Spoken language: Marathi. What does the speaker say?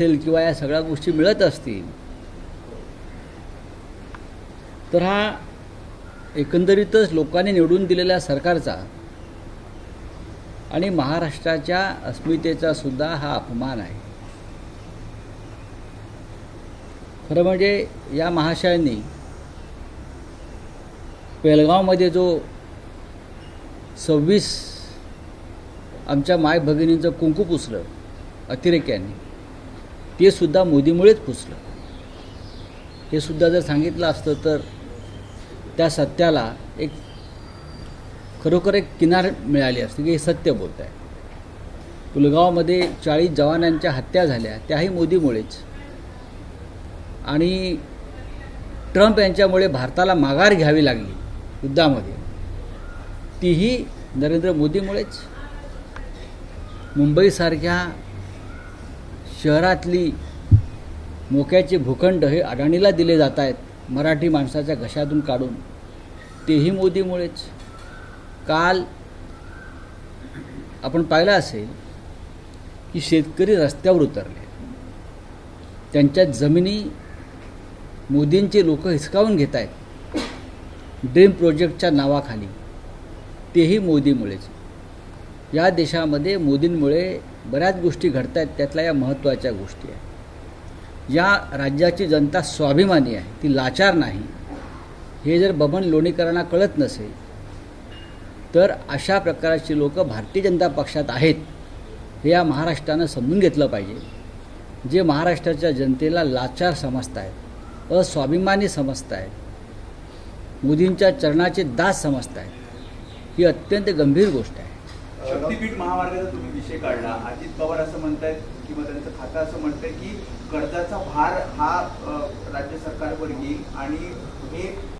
असेल किंवा या सगळ्या गोष्टी मिळत असतील तर हा एकंदरीतच लोकांनी निवडून दिलेल्या सरकारचा आणि महाराष्ट्राच्या अस्मितेचा सुद्धा हा अपमान आहे। खरं म्हणजे या महाशयांनी पेलगावमध्ये जो 26 आमच्या माय भगिनींचं कुंकू पुसलं अतिरेक्यांनी, ते सुद्धा मोदीमुळेच पुसलं। हे सुद्धा जर सांगितलं असतं तर त्या सत्याला एक खरोखर एक किनार मिळाली असती की हे सत्य बोलत आहे। पुलगावमध्ये 40 जवानांच्या हत्या झाल्या त्याही मोदीमुळेच, आणि ट्रम्प यांच्यामुळे भारताला माघार घ्यावी लागली युद्धामध्ये, तीही नरेंद्र मोदीमुळेच। मुंबईसारख्या शहरातली मोक्याचे भूखंड हे अडाणीला दिले जात आहेत मराठी माणसाच्या घशातून काढून, तेही मोदीमुळेच। काल आपण पाहिलं असेल की शेतकरी रस्त्यावर उतरले, त्यांच्या जमिनी मोदींचे लोक हिसकावून घेत आहेत ड्रीम प्रोजेक्टच्या नावाखाली, तेही मोदीमुळेच। या देशामध्ये मोदींमुळे बऱ्याच गोष्टी घडत आहेत, त्यातल्या या महत्त्वाच्या गोष्टी आहेत। या राज्याची जनता स्वाभिमानी आहे, ती लाचार नाही। हे जर बबन लोणीकरांना कळत नसेल तर अशा प्रकारची लोक भारतीय जनता पक्षात आहेत हे या महाराष्ट्रानं समजून घेतलं पाहिजे। जे महाराष्ट्राच्या जनतेला लाचार समजत आहेत, अस्वाभिमानी समजत आहेत, मोदींच्या चरणाचे दास समजत आहेत, ही अत्यंत गंभीर गोष्ट आहे। शक्तीपीठ महामार्गाचा तुम्ही विषय काढला। अजित पवार असं म्हणतायत किंवा त्यांचं खातं असं म्हणतंय की कर्जाचा भार हा राज्य सरकारवर येईल आणि हे